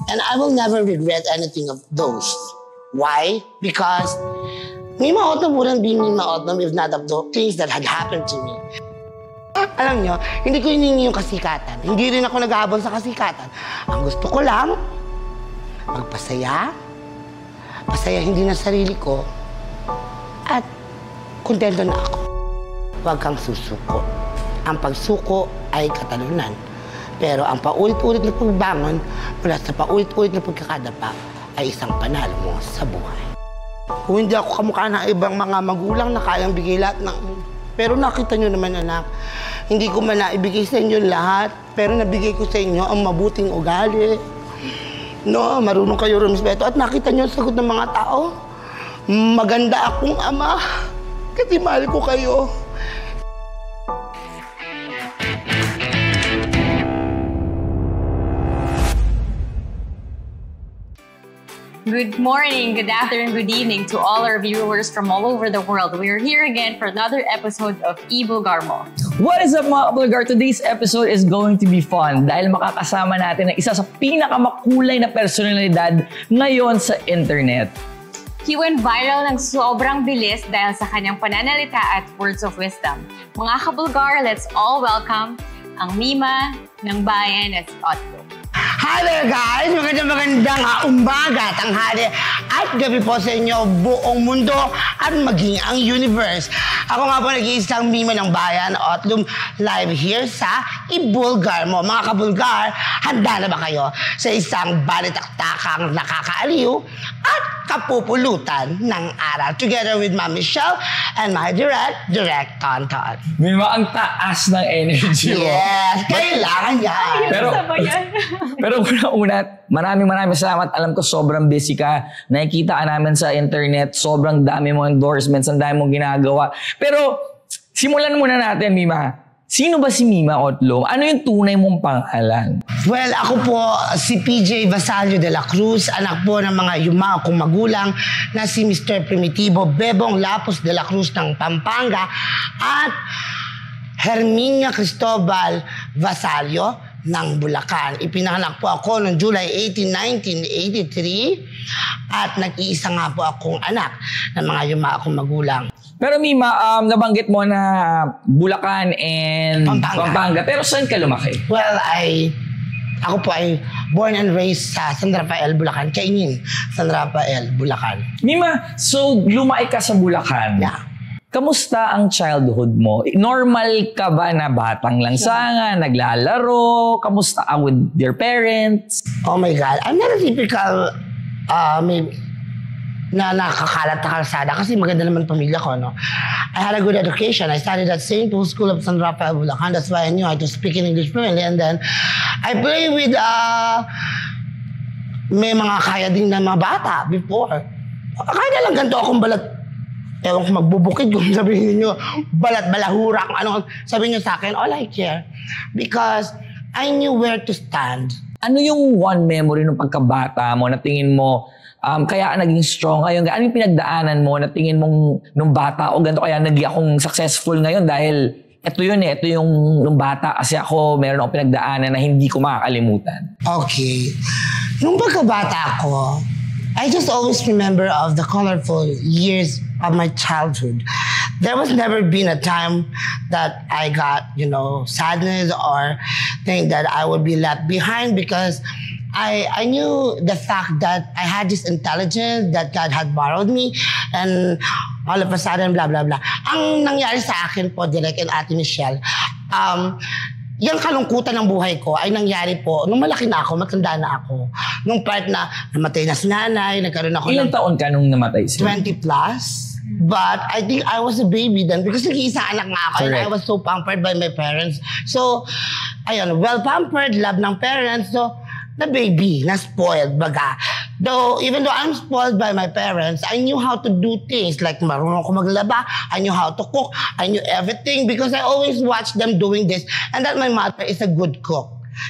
And I will never regret anything of those. Why? Because Mima Autumn wouldn't be Mima Autumn if not of the things that had happened to me. Alam nyo, hindi ko hiningi yung kasikatan. Hindi rin ako nag-aabol sa kasikatan. Ang gusto ko lang, magpasaya, pasayahin din ang sarili ko, at kontento na ako. Huwag kang susuko. Ang pagsuko ay katalunan. Pero ang paulit-ulit na pagbangon mula sa paulit-ulit na pagkakadapa ay isang panalo mo sa buhay. Kung hindi ako kamukha ng ibang mga magulang na kayang bigay lahat ng... Pero nakita nyo naman, anak, hindi ko man naibigay sa inyo lahat, pero nabigay ko sa inyo ang mabuting ugali. No, marunong kayo rumispeto. At nakita nyo ang sagot ng mga tao. Maganda akong ama. Kasi mahal ko kayo. Good morning, good afternoon, good evening to all our viewers from all over the world. We are here again for another episode of iBulgar Mo. What is up mga Bulgar? Today's episode is going to be fun dahil makakasama natin ang isa sa pinakamakulay na personalidad ngayon sa internet. He went viral ng sobrang bilis dahil sa kanyang pananalita at words of wisdom. Mga kabulgar, let's all welcome ang Mima ng bayan at Otlo. Hi there guys! Magandang umaga, tanghali at gabi po sa inyo buong mundo at maging ang universe. Ako nga po nag-iisang Mima ng bayan, Otlum, live here sa iBulgar Mo. Mga kabulgar, handa na ba kayo sa isang balitaktakang nakakaaliw at kapupulutan ng araw? Together with Ma'am Michelle and my direct Tonton. Mima, ang taas ng energy mo. Yes, kailangan yan. Pero una-una, maraming salamat. Alam ko sobrang busy ka. Nakikita ka namin sa internet. Sobrang dami mong endorsements, ang dami mong ginagawa. Pero simulan muna natin, Mima. Sino ba si Mima Otlo? Ano yung tunay mong pangalan? Well, ako po si PJ Vasallo de la Cruz, anak po ng mga yumao kong magulang na si Mr. Primitivo Bebong Lapus de la Cruz ng Pampanga at Herminia Cristobal Vasallo ng Bulacan. Ipinanganak po ako noong July 18, 1983 at nag-iisa nga po akong anak ng mga yumao kong magulang. Pero Mima, nabanggit mo na Bulacan and Pampanga. Pero saan ka lumaki? Well, ako po ay born and raised sa San Rafael, Bulacan. Kainin, San Rafael, Bulacan. Mima, so lumaki ka sa Bulacan. Yeah. Kamusta ang childhood mo? Normal ka ba na batang lansangan, naglalaro? Kamusta ka with your parents? Oh my God. I'm not a typical na nakakalat na kalsada kasi maganda naman pamilya ko, no? I had a good education. I studied at St. Paul's School of San Rafael, Bulacan. That's why I knew how to speak in English fluently. And then, I played with may mga kaya din na mga bata before. Kaya lang ganito akong balat. Ewan ko magbubukid kung sabihin niyo balat balahurang ano. Sabihin niyo sa akin, all I care. Because I knew where to stand. Ano yung one memory ng pagkabata mo na tingin mo kaya naging strong ngayon? Ano yung pinagdaanan mo na tingin mong nung bata o ganito kaya naging akong successful ngayon dahil ito yun ito yung nung bata kasi ako meron akong pinagdaanan na hindi ko makakalimutan. Okay. Nung pagkabata ako, I just always remember of the colorful years of my childhood. There was never been a time that I got, sadness or think that I would be left behind because I knew the fact that I had this intelligence that God had borrowed me and all of a sudden, blah, blah, blah. Ang nangyari sa akin po, Direk and Ate Michelle, yung kalungkutan ng buhay ko ay nangyari po nung malaki na ako, matanda na ako. Nung part na namatay na si nanay, nagkaroon ako Ilang taon ka nung namatay siya? 20 plus. But I think I was a baby then because nag-iisa anak nga ako. And I was so pampered by my parents. So, ayun, well pampered, love ng parents. So, na baby, na spoiled, baga. Though, even though I'm spoiled by my parents, I knew how to do things. Like, marunong ako maglaba. I knew how to cook. I knew everything because I always watched them doing this. And that my mother is a good cook.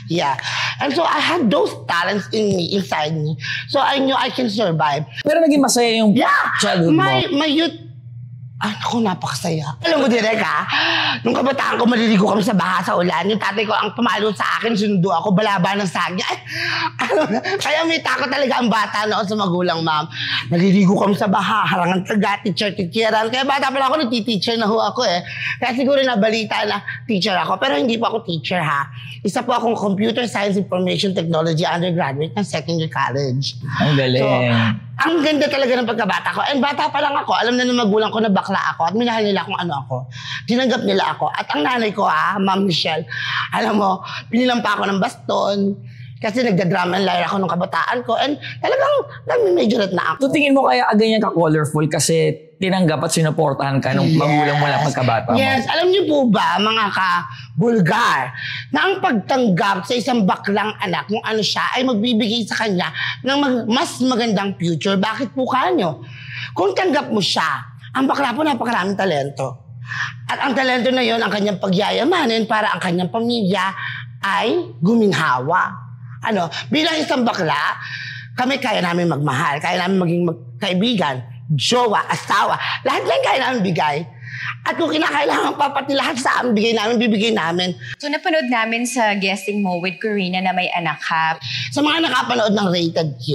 Yeah. And so, I had those talents in me, inside me. So, I knew I can survive. Pero naging masaya yung childhood mo? My youth, Naku, napakasaya. Alam mo, Direk, nung kabataan ko, maliligo kami sa baha sa ulan. Yung tatay ko ang pumalo sa akin, sinundo ako, balaba ng sagya. Kaya may takot talaga ang bata noon sa magulang, ma'am. Naliligo kami sa baha, harangan taga, teacher-teacheran. Kaya bata pala ako, nagti-teacher na ho ako eh. Kaya siguro nabalita na teacher ako, pero hindi po ako teacher, ha. Isa po akong Computer Science Information Technology undergraduate ng second year college. Ang galing. So, ang ganda talaga ng pagkabata ko. And bata pa lang ako, alam na ng magulang ko na bakla ako at minahal nila kung ano ako. Tinanggap nila ako. At ang nanay ko, Ma'am Michelle, alam mo, pinilampa ako ng baston kasi nagda-drum and lyre ako nung kabataan ko. And talagang nag-majorate na ako. So tingin mo kaya ganyan ka-colorful kasi tinanggap at sinuportahan ka nung magulang mo lang pagkabata mo? Yes. Alam niyo po ba, mga ka-bulgar, na ang pagtanggap sa isang baklang anak, kung ano siya, ay magbibigay sa kanya ng mas magandang future. Bakit po kanyo? Kung tanggap mo siya, ang bakla po napakaraming talento. At ang talento na yon ang kanyang pagyayamanin para ang kanyang pamilya ay guminhawa. Bilang isang bakla, kami kaya namin magmahal, kaya namin maging kaibigan, jowa, asawa, lahat lang kaya namin bigay. At kung kinakailangan pati lahat sa amin, bibigay namin. So napanood namin sa guesting mo with Corina na may anak ka. Sa mga nakapanood ng Rated K,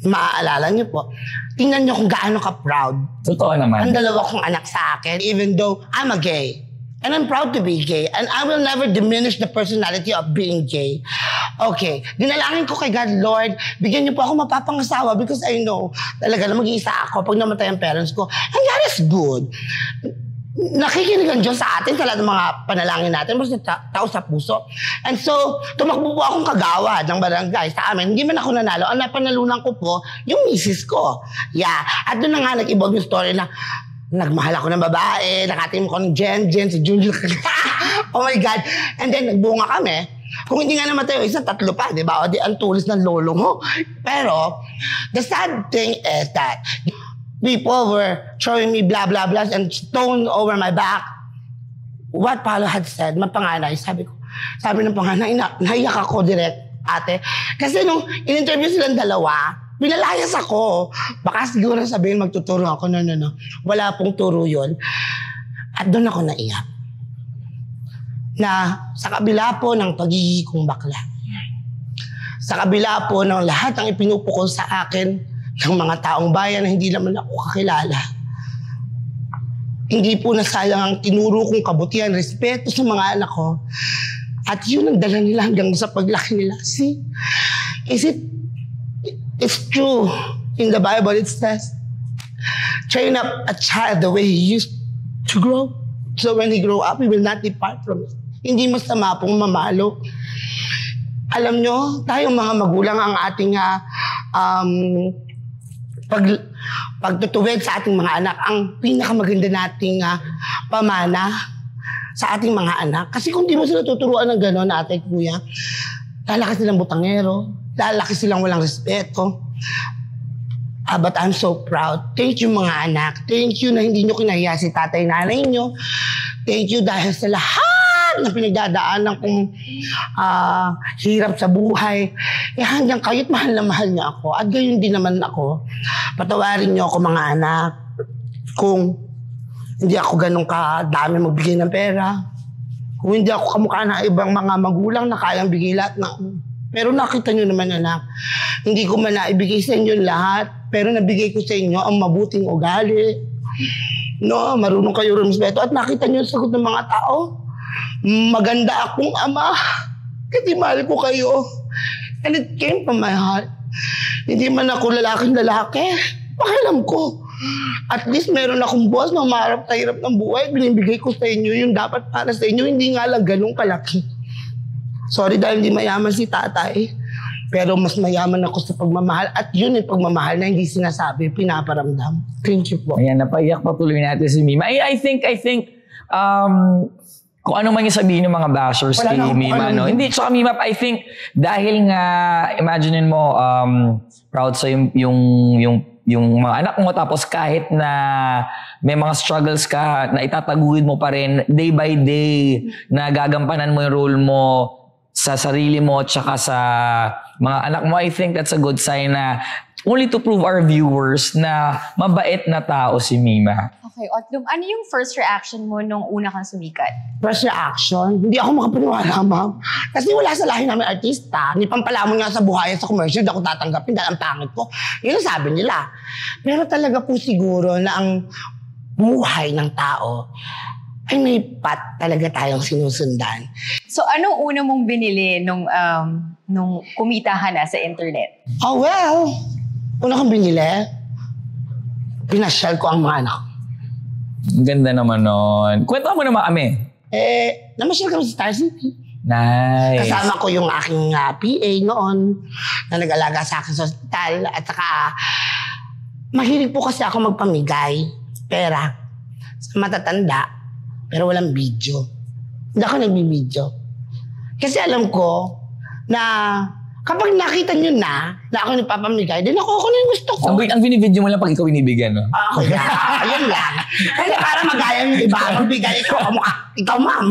maaalala niyo po, tingnan niyo kung gaano ka-proud. Totoo naman. Ang dalawa kong anak sa akin, even though I'm a gay. And I'm proud to be gay. And I will never diminish the personality of being gay. Okay. Dinalangin ko kay God, Lord, bigyan niyo po ako mapapangasawa because I know talaga na mag-iisa ako pag namatay ang parents ko. And that is good. Nakikinig ang Diyos sa atin sa lahat ng mga panalangin natin. Basta tao sa puso. And so, tumakbo po akong kagawad ng barangay sa amin. Hindi man ako nanalo. Ang napanalunan ko po, yung misis ko. Yeah. At doon na nga nag-evolve yung story na nagmahal ako ng babae, nakatim ko ng Jen, si Junior. Oh my God. And then, nagbunga kami. Kung hindi nga namatay yung isa, 3 pa, di ba? O di, ang tulis ng lolo mo. Pero, the sad thing is that people were throwing me blah, blah, blah, and stone over my back. What Paolo had said, mapanganay, sabi ng panganay, naiyak ako direct, ate. Kasi nung in-interview silang dalawa, pinalayas ako. Baka siguro sabihin magtuturo ako. No. Wala pong turo yun. At doon ako naiyak. Na sa kabila po ng pagiging kong bakla, sa kabila po ng lahat ng ipinupukol sa akin ng mga taong bayan na hindi naman ako kakilala, hindi po nasayang ang tinuro kong kabutihan, respeto sa mga anak ko. At yun ang dala nila hanggang sa paglaki nila. See? It's true. In the Bible, it says, train up a child the way he used to grow. So when he grow up, he will not depart from it. Hindi masama pong mamalo. Alam nyo, tayong mga magulang ang ating pagtutuwid sa ating mga anak, ang pinakamaganda nating pamana sa ating mga anak. Kasi kung di mo sila tuturuan ng gano'n, ate, kuya, lalaki silang butangero, lalaki silang walang respeto. But I'm so proud. Thank you mga anak. Thank you na hindi nyo kinahiya si tatay nanay nyo. Thank you dahil sa lahat na pinagdadaanan kong hirap sa buhay. Hanggang kayo't mahal na mahal niyo ako. At gayon din naman ako. Patawarin niyo ako mga anak. Kung hindi ako ganun kadami magbigay ng pera. Kung hindi ako kamukha ng ibang mga magulang na kayang bigay lahat ng... Pero nakita nyo naman, anak, hindi ko man naibigay sa inyo lahat, pero nabigay ko sa inyo ang mabuting ugali. No, marunong kayo rumespeto at nakita nyo ang sagot ng mga tao. Maganda akong ama, kasi mahal ko kayo. And it came from my heart. Hindi man ako lalaking lalaki, pakialam ko. At least meron akong boss na maharap sa hirap ng buhay, binibigay ko sa inyo yung dapat para sa inyo, hindi nga lang ganun kalaki. Sorry dahil hindi mayaman si tatay. Pero mas mayaman ako sa pagmamahal. At yun yung pagmamahal na hindi sinasabi, pinaparamdam. Thank you po. Ayan, napaiyak patuloy natin si Mima. I think, kung ano man yung sabihin ng mga bashers kay Mima, no? Hindi, tsaka Mima, I think, dahil nga, imaginein mo, proud sa yung mga anak mo, tapos kahit na may mga struggles ka na itataguhin mo pa rin, day by day, na gagampanan mo yung role mo sa sarili mo at saka sa mga anak mo, I think that's a good sign na only to prove our viewers na mabait na tao si Mima. Okay, Otlum, ano yung first reaction mo nung una kang sumikat? First reaction, hindi ako makapaniwala, ma'am. Kasi wala sa lahi namin artista. Ni pampalamon nga sa buhayan sa commercial, hindi ako tatanggapin dahil ang pangit ko. Yun ang sabi nila. Pero talaga po siguro na ang buhay ng tao ay may pat talaga tayong sinusundan. So, anong una mong binili nung kumita ka na sa internet? Oh, well, una kong binili, pinasyal ko ang mga anak. Ang ganda naman nun. Kwento mo naman kami. Namasyal kami sa Star City. Nice. Kasama ko yung aking PA noon na nag-alaga sa akin sa hospital. At saka, mahilig po kasi ako magpamigay, pera, sa matatanda, pero walang video. Hindi ako nagbibideo. Kasi alam ko na kapag nakita nyo na ako nagpapamigay, din ako na yung gusto ko. Ang binibideo mo lang pag ikaw binibigyan, no? Okay, yun lang. Kasi para magaya yung iba, magbigay ikaw ma'am.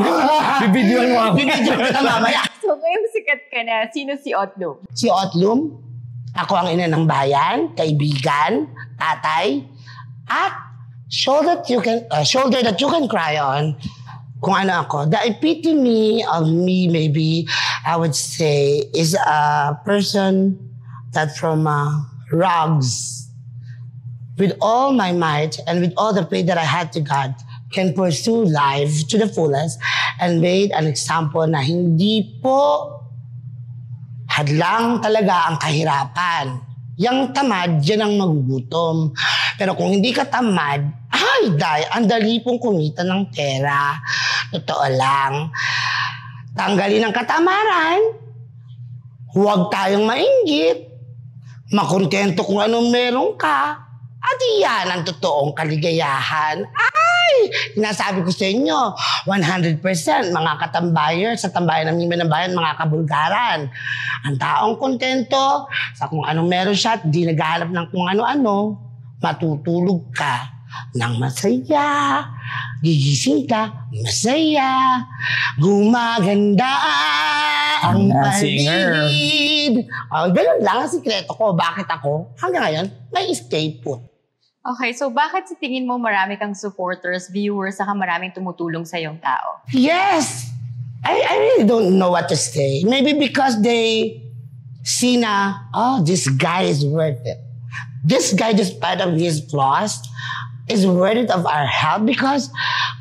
Bibidyoan mo ako. Bibidyoan kita mamaya. So, ngayong sikat ka na, sino si Otlum? Si Otlum, ako ang ina ng bayan, kaibigan, tatay, at shoulder that you can cry on. Kung ano ako, the epitome of me, maybe, I would say, is a person that from rags, with all my might and with all the faith that I had to God, can pursue life to the fullest and made an example na hindi po hadlang talaga ang kahirapan. Yang tamad, yan ang magugutom. Pero kung hindi ka tamad, ang dali pong kumita ng pera. Totoo lang. Tanggalin ang katamaran. Huwag tayong mainggit. Makontento kung anong meron ka. At iyan ang totoong kaligayahan. Sinasabi ko sa inyo, 100% mga katambayer sa tambayan ng Mima ng Bayan, mga kabulgaran. Ang taong kontento sa kung anong meron siya at di naghahanap ng kung ano-ano, matutulog ka ng masaya, gigising ka, masaya, gumaganda ang paligid. Ganun lang ang sikreto ko. Bakit ako? Hanggang ngayon, may stay put. Okay, so bakit sa tingin mo marami kang supporters, viewers, saka maraming tumutulong sa iyong tao? Yes! I really don't know what to say. Maybe because they see na, this guy is worth it. This guy, despite of his flaws, is worth it of our help because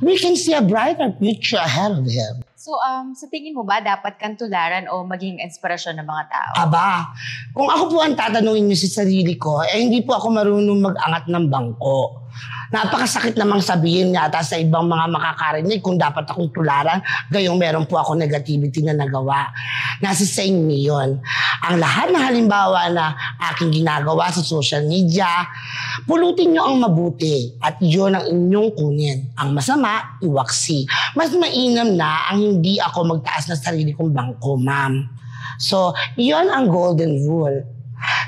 we can see a brighter future ahead of him. So, sa tingin mo ba dapat kang tularan o maging inspirasyon ng mga tao? Aba, kung ako po ang tatanungin niyo sa sarili ko, hindi po ako marunong mag-angat ng bangko. Napakasakit namang sabihin yata sa ibang mga makakarinig kung dapat akong tularan, gayong meron po ako negativity na nagawa. Nasa sa inyo yun. Ang lahat ng halimbawa na aking ginagawa sa social media, pulutin nyo ang mabuti at yun ang inyong kunin. Ang masama, iwaksi. Mas mainam na ang hindi ako magtaas na sarili kong bangko, ma'am. So, yun ang golden rule.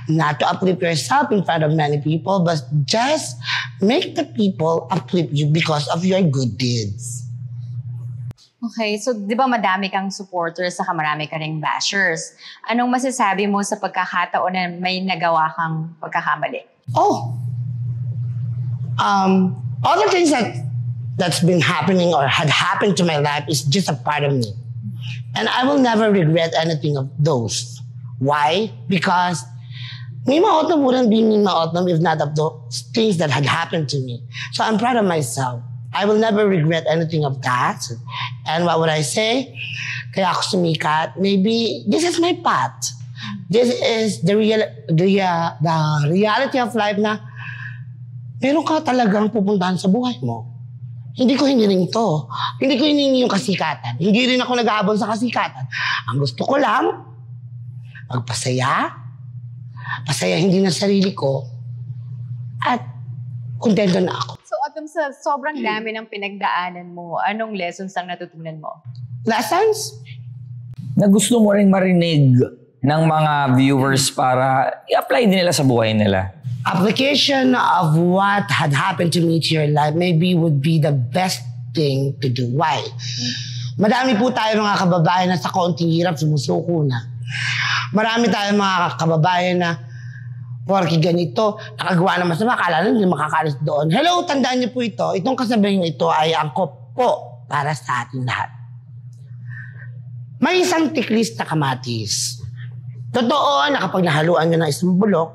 Not to uplift yourself in front of many people, but just make the people uplift you because of your good deeds. Okay, so di ba madami kang supporters saka marami ka ring bashers. Anong masasabi mo sa pagkakataon na may nagawa kang pagkakamali? All the things that's been happening or had happened to my life is just a part of me. And I will never regret anything of those. Why? Because Mima Otlum wouldn't be Mima Otlum if not of those things that had happened to me. So I'm proud of myself. I will never regret anything of that. And what would I say? Kaya ako sumikat, maybe this is my path. This is the reality of life na meron ka talagang pupuntahan sa buhay mo. Hindi ko hiniling to. Hindi ko hiniling yung kasikatan. Hindi rin ako nag-aabol sa kasikatan. Ang gusto ko lang, magpasaya, pasayahin din ang sarili ko, at kontento na ako. So, Otlum, sa sobrang dami ng pinagdaanan mo, anong lessons ang natutunan mo? Lessons? Na gusto mo rin marinig ng mga viewers para i-apply din nila sa buhay nila. Application of what had happened to me to your life maybe would be the best thing to do. Why? Madami po tayo mga kababayan na sa kaunting hirap sumusuko na. Marami tayong mga kababayan na Porky ganito, nakagawa ng masama, akala nyo hindi makakalis doon. Hello, tandaan niyo po ito. Itong kasabihin ito ay angkop po para sa ating lahat. May isang tiklis na kamatis. Totoo na kapag nahaluan nyo ng isang bulok,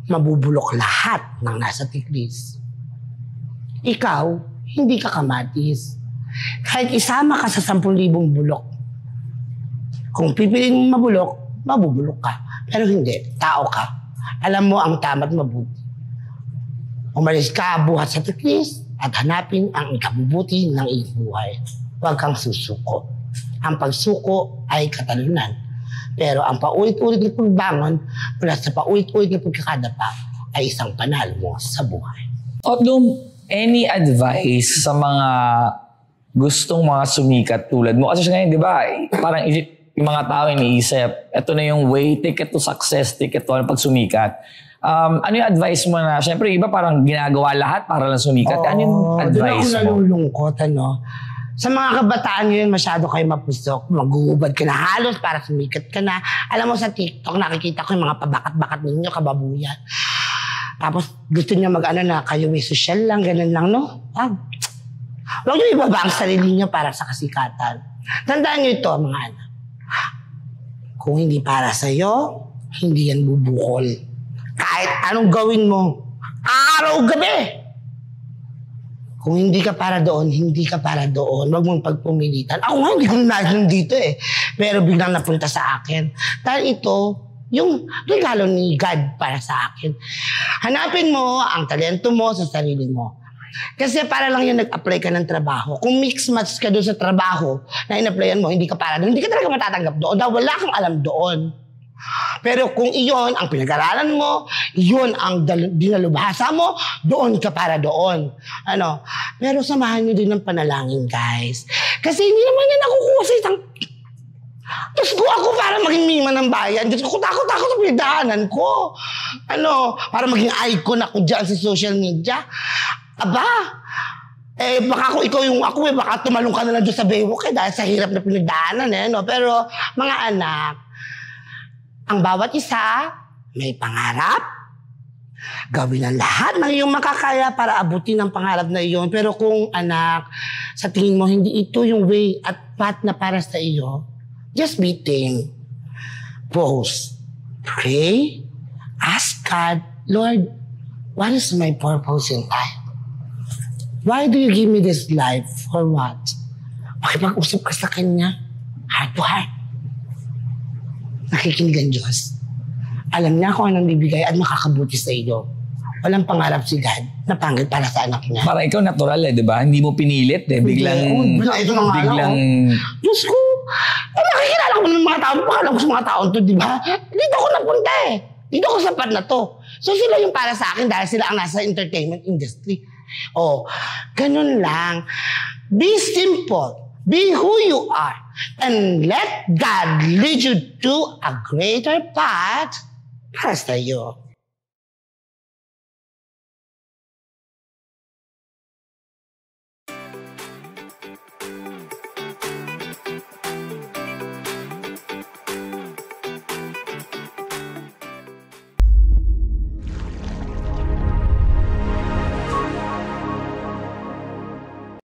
mabubulok lahat ng nasa tiklis. Ikaw, hindi ka kamatis. Kahit isama ka sa 10,000 bulok, kung pipiliin mong mabulok, mabubulok ka. Pero hindi, tao ka. Alam mo ang tama't mabuti. Umalis ka buhat sa tiklis at hanapin ang ikabubuti ng iyong buhay. Huwag kang susuko. Ang pagsuko ay katalunan. Pero ang paulit-ulit na pagbangon mula sa paulit-ulit na pagkakadapa ay isang panalo mo sa buhay. Otlum, any advice sa mga gustong mga sumikat tulad mo? Kasi ngayon, di ba, parang yung mga tao iniisip, ito na yung way, ticket to success, ticket to pag sumikat. Ano yung advice mo na, syempre iba parang ginagawa lahat para lang sumikat. Ano yung advice mo? Doon ako nalulungkot, ano? Sa mga kabataan ngayon, masyado kayo mapusok. Magugubad ka na halos para sumikat ka na. Alam mo sa TikTok, nakikita ko yung mga pabakat-bakat ninyo, kababuyan. Tapos gusto niyo mag-ano na kayo may social lang, ganun lang, no? Huwag niyo ibaba ang sarili niyo para sa kasikatan. Tandaan niyo ito, mga anak. Kung hindi para sa'yo, hindi yan bubukol. Kahit anong gawin mo, araw-gabi. Kung hindi ka para doon, hindi ka para doon. Huwag mong pagpumilitan. Ako nga, hindi ko na dito eh. Pero biglang napunta sa akin. Dahil ito, yung regalo ni God para sa akin. Hanapin mo ang talento mo sa sarili mo. Kasi para lang yun nag-apply ka ng trabaho. Kung mix-match ka doon sa trabaho na in-applyan mo, hindi ka para doon, hindi ka talaga matatanggap doon. Dahil wala kang alam doon. Pero kung iyon ang pinag-aralan mo, iyon ang dinalubhasa mo, doon ka para doon. Ano? Pero samahan nyo din ng panalangin, guys. Kasi hindi naman yan nakukuha sa isang... Diyos ko, ako para maging mima ng bayan. Diyos ko, takot ako sa pinagdaanan ko. Ano? Para maging icon ako dyan sa social media. Aba, baka kung ikaw yung ako, baka tumalong ka na lang dyan sa Baywalk dahil sa hirap na pinagdaanan, no? Pero, mga anak, ang bawat isa may pangarap. Gawin ang lahat ng iyong makakaya para abutin ang pangarap na iyon. Pero kung anak, sa tingin mo hindi ito yung way at path na para sa iyo, just be think. Pause. Pray. Ask God, Lord, what is my purpose in life? Why do you give me this life? For what? Makipag-usap ka sa Kanya. Heart to heart. Nakikinig ang Diyos. Alam niya kung anong bibigay at makakabuti sa iyo. Walang pangarap si God na pangit para sa anak niya. Para ikaw natural di ba? Hindi mo pinilit Biglang... Diyos ko, nakikilala ko ng mga tao. Pakala ko sa mga tao to, di ba? Dito ako napunta Dito ako sapat na to. So sila yung para sa akin dahil sila ang nasa entertainment industry. Ganun lang. Be simple. Be who you are. And let God lead you to a greater path para sa iyo.